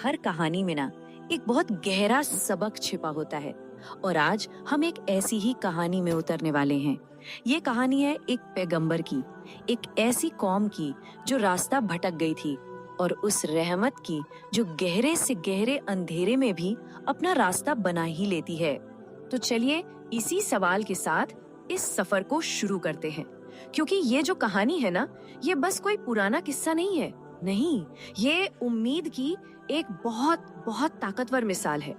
हर कहानी में ना एक बहुत गहरा सबक छिपा होता है। और आज हम एक ऐसी ही कहानी में उतरने वाले हैं। ये कहानी है एक पैगंबर की, एक ऐसी कौम की जो रास्ता भटक गई थी, और उस रहमत की जो गहरे से गहरे अंधेरे में भी अपना रास्ता बना ही लेती है। तो चलिए इसी सवाल के साथ इस सफर को शुरू करते हैं, क्योंकि ये जो कहानी है ना, ये बस कोई पुराना किस्सा नहीं है। नहीं, ये उम्मीद की एक बहुत बहुत ताकतवर मिसाल है।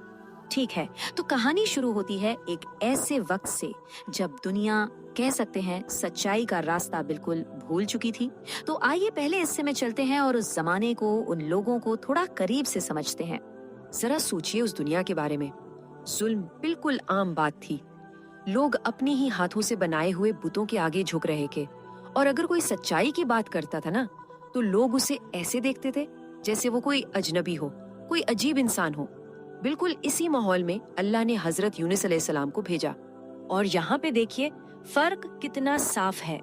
ठीक है, तो कहानी शुरू होती है एक ऐसे वक्त से जब दुनिया, कह सकते हैं, सच्चाई का रास्ता बिल्कुल भूल चुकी थी। तो आइए पहले हिस्से में चलते हैं और उस जमाने को, उन लोगों को थोड़ा करीब से समझते हैं। जरा सोचिए उस दुनिया के बारे में। जुल्म बिल्कुल आम बात थी। लोग अपने ही हाथों से बनाए हुए बुतों के आगे झुक रहे थे, और अगर कोई सच्चाई की बात करता था ना, तो लोग उसे ऐसे देखते थे जैसे वो कोई अजनबी हो, कोई अजीब इंसान हो। बिल्कुल इसी माहौल में अल्लाह ने हजरत यूनुस अलैहिस्सलाम को भेजा। और यहाँ पे देखिए फर्क कितना साफ है।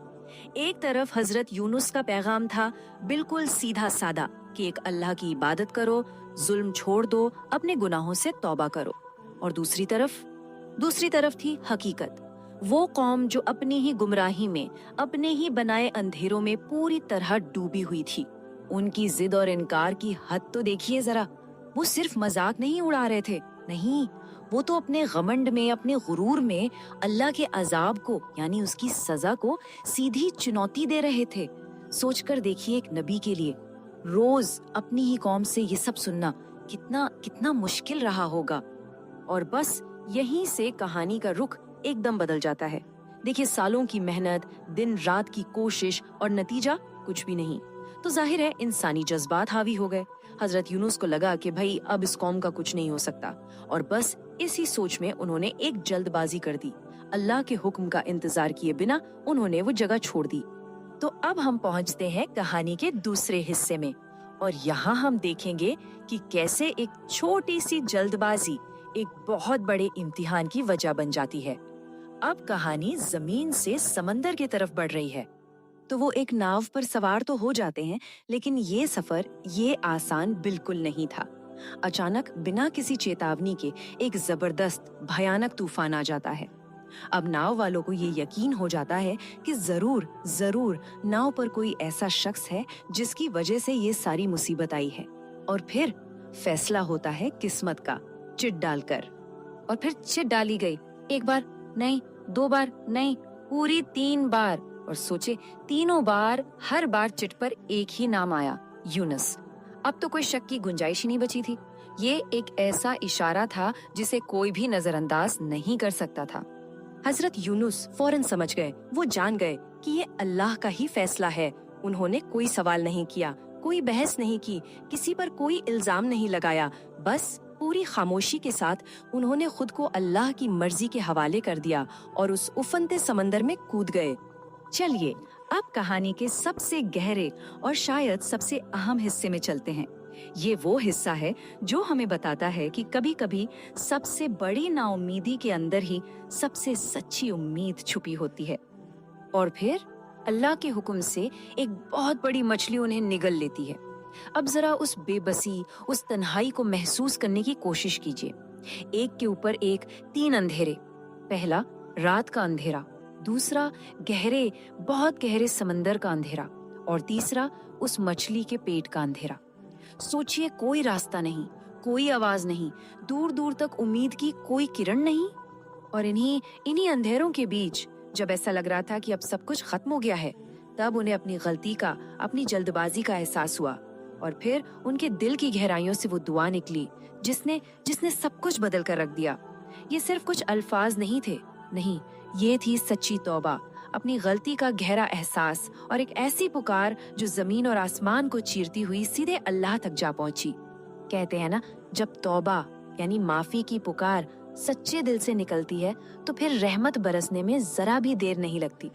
एक तरफ हजरत यूनुस का पैगाम था बिल्कुल सीधा सादा कि एक अल्लाह की इबादत करो, जुल्म छोड़ दो, अपने गुनाहों से तौबा करो। और दूसरी तरफ थी हकीकत, वो कौम जो अपनी ही गुमराही में, अपने ही बनाए अंधेरों में पूरी तरह डूबी हुई थी। उनकी जिद और इनकार की हद तो देखिए जरा। वो सिर्फ मजाक नहीं उड़ा रहे थे, नहीं, वो तो अपने घमंड में, अपने गुरूर में अल्लाह के अजाब को, यानी उसकी सजा को सीधी चुनौती दे रहे थे। सोचकर देखिए, एक नबी के लिए रोज अपनी ही कौम से ये सब सुनना कितना कितना मुश्किल रहा होगा। और बस यहीं से कहानी का रुख एकदम बदल जाता है। देखिए, सालों की मेहनत, दिन रात की कोशिश, और नतीजा कुछ भी नहीं। तो जाहिर है इंसानी जज्बात हावी हो गए। हजरत यूनुस को लगा कि भाई अब इस कौम का कुछ नहीं हो सकता, और बस इसी सोच में उन्होंने एक जल्दबाजी कर दी। अल्लाह के हुक्म का इंतजार किए बिना उन्होंने वो जगह छोड़ दी। तो अब हम पहुंचते हैं कहानी के दूसरे हिस्से में, और यहाँ हम देखेंगे कि कैसे एक छोटी सी जल्दबाजी एक बहुत बड़े इम्तिहान की वजह बन जाती है। अब कहानी जमीन से समंदर की तरफ बढ़ रही है। तो वो एक नाव पर सवार तो हो जाते हैं, लेकिन ये सफर ये आसान बिल्कुल नहीं था। अचानक बिना किसी चेतावनी के एक जबरदस्त भयानक तूफान आ जाता है। अब नाव वालों को ये यकीन हो जाता है कि जरूर नाव पर कोई ऐसा शख्स है जिसकी वजह से ये सारी मुसीबत आई है। और फिर फैसला होता है किस्मत का, चिट डालकर। और फिर चिट डाली गई, एक बार नहीं, दो बार नहीं, पूरी 3 बार। और सोचे, तीनों बार, हर बार चिट पर एक ही नाम आया, यूनुस। अब तो कोई शक की गुंजाइश ही नहीं बची थी। ये एक ऐसा इशारा था जिसे कोई भी नजरअंदाज नहीं कर सकता था। हजरत यूनुस फौरन समझ गए, वो जान गए कि ये अल्लाह का ही फैसला है। उन्होंने कोई सवाल नहीं किया, कोई बहस नहीं की, किसी पर कोई इल्जाम नहीं लगाया। बस पूरी खामोशी के साथ उन्होंने खुद को अल्लाह की मर्जी के हवाले कर दिया और उस उफनते समंदर में कूद गए। चलिए अब कहानी के सबसे गहरे और शायद सबसे अहम हिस्से में चलते हैं। ये वो हिस्सा है जो हमें बताता है कि कभी-कभी सबसे बड़ी नाउम्मीदी के अंदर ही सबसे सच्ची उम्मीद छुपी होती है। और फिर अल्लाह के हुक्म से एक बहुत बड़ी मछली उन्हें निगल लेती है। अब जरा उस बेबसी, उस तन्हाई को महसूस करने की कोशिश कीजिए। एक के ऊपर एक 3 अंधेरे। पहला रात का अंधेरा, दूसरा गहरे, बहुत गहरे समंदर का अंधेरा, और तीसरा उस मछली के पेट का अंधेरा। सोचिए, कोई रास्ता नहीं, कोई आवाज नहीं, दूर दूर तक उम्मीद की कोई किरण नहीं। और इन्हीं अंधेरों के बीच जब ऐसा लग रहा था कि अब सब कुछ खत्म हो गया है, तब उन्हें अपनी गलती का, अपनी जल्दबाजी का एहसास हुआ। और फिर उनके दिल की गहराइयों से वो दुआ निकली जिसने सब कुछ बदल कर रख दिया। ये सिर्फ कुछ अल्फाज नहीं थे, नहीं, ये थी सच्ची तौबा, अपनी गलती का गहरा एहसास, और एक ऐसी पुकार जो जमीन और आसमान को चीरती हुई सीधे अल्लाह तक जा पहुंची। कहते हैं ना, जब तौबा यानी माफी की पुकार सच्चे दिल से निकलती है तो फिर रहमत बरसने में जरा भी देर नहीं लगती।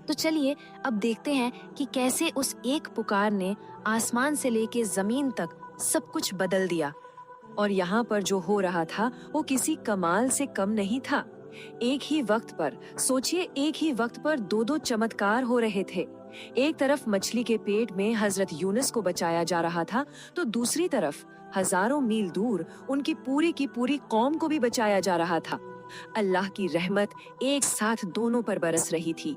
तो चलिए अब देखते हैं कि कैसे उस एक पुकार ने आसमान से लेके जमीन तक सब कुछ बदल दिया। और यहाँ पर जो हो रहा था वो किसी कमाल से कम नहीं था। एक ही वक्त पर, सोचिए, एक ही वक्त पर 2 चमत्कार हो रहे थे। ایک طرف مچھلی کے پیٹ میں حضرت یونس کو بچایا جا رہا تھا تو دوسری طرف ہزاروں میل دور ان کی پوری قوم کو بھی بچایا جا رہا تھا۔ اللہ کی رحمت ایک ساتھ دونوں پر برس رہی تھی۔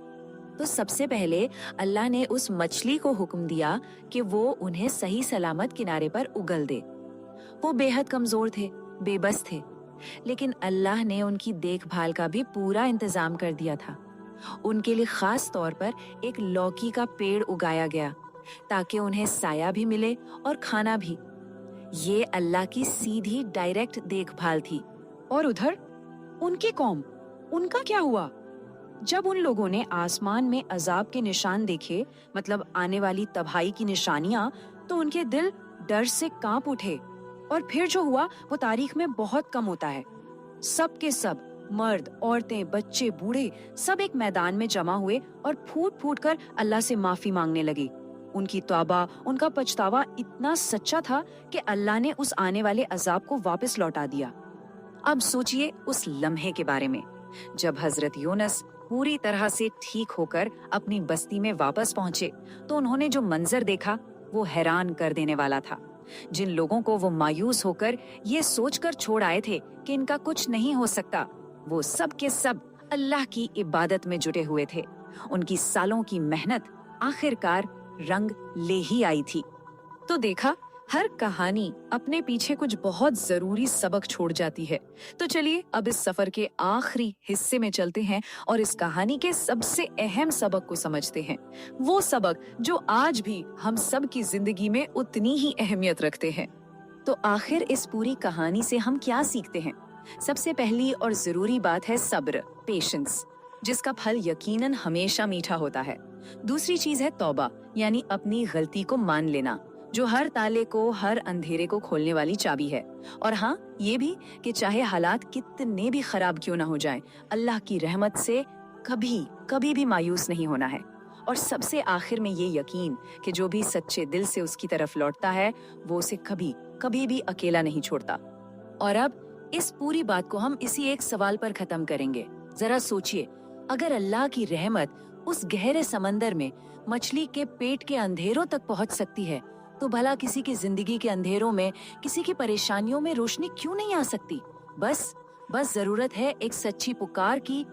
تو سب سے پہلے اللہ نے اس مچھلی کو حکم دیا کہ وہ انہیں صحیح سلامت کنارے پر اگل دے۔ وہ بے حد کمزور تھے، بے بس تھے، لیکن اللہ نے ان کی دیکھ بھال کا بھی پورا انتظام کر دیا تھا۔ ان کے لیے خاص طور پر ایک لوکی کا پیڑ اگایا گیا تاکہ انہیں سایہ بھی ملے اور کھانا بھی۔ یہ اللہ کی سیدھی ڈائریکٹ دیکھ بھال تھی۔ اور ادھر ان کی قوم، ان کا کیا ہوا؟ جب ان لوگوں نے آسمان میں عذاب کے نشان دیکھے، مطلب آنے والی تباہی کی نشانیاں، تو ان کے دل ڈر سے کانپ اٹھے۔ اور پھر جو ہوا وہ تاریخ میں بہت کم ہوتا ہے۔ سب کے سب، مرد، عورتیں، بچے، بوڑھے، سب ایک میدان میں جمع ہوئے اور پھوٹ پھوٹ کر اللہ سے معافی مانگنے لگے۔ ان کی توبہ، ان کا پچھتاوا اتنا سچا تھا کہ اللہ نے اس آنے والے عذاب کو واپس لوٹا دیا۔ اب سوچئے اس لمحے کے بارے میں جب حضرت یونس پوری طرح سے ٹھیک ہو کر اپنی بستی میں واپس پہنچے تو انہوں نے جو منظر دیکھا وہ حیران کر دینے والا تھا۔ جن لوگوں کو وہ مایوس ہو کر یہ سوچ کر چھوڑ آئے تھے کہ ان کا کچھ نہیں ہو سکتا، وہ سب کے سب اللہ کی عبادت میں جٹے ہوئے تھے۔ ان کی سالوں کی محنت آخر کار رنگ لے ہی آئی تھی۔ تو دیکھا، ہر کہانی اپنے پیچھے کچھ بہت ضروری سبق چھوڑ جاتی ہے۔ تو چلیے اب اس سفر کے آخری حصے میں چلتے ہیں اور اس کہانی کے سب سے اہم سبق کو سمجھتے ہیں، وہ سبق جو آج بھی ہم سب کی زندگی میں اتنی ہی اہمیت رکھتے ہیں۔ تو آخر اس پوری کہانی سے ہم کیا سیکھتے ہیں؟ سب سے پہلی اور ضروری بات ہے صبر، پیشنس، جس کا پھل یقیناً ہمیشہ میٹھا ہوتا ہے۔ دوسری چیز ہے توبہ، یعنی اپنی غلطی کو مان لینا، جو ہر تالے کو، ہر اندھیرے کو کھولنے والی چابی ہے۔ اور ہاں، یہ بھی کہ چاہے حالات کتنے بھی خراب کیوں نہ ہو جائیں، اللہ کی رحمت سے کبھی بھی مایوس نہیں ہونا ہے۔ اور سب سے آخر میں یہ یقین کہ جو بھی سچے دل سے اس کی طرف لوٹتا ہے وہ اسے کبھی بھی اکیلا نہیں چھوڑتا۔ اور اب اس پوری بات کو ہم اسی ایک سوال پر ختم کریں گے۔ ذرا سوچئے، اگر اللہ کی رحمت اس گہرے سمندر میں مچھلی کے پیٹ کے اندھیروں تک پہنچ سکتی ہے تو بھلا کسی کی زندگی کے اندھیروں میں، کسی کی پریشانیوں میں روشنی کیوں نہیں آ سکتی؟ بس ضرورت ہے ایک سچی پکار کی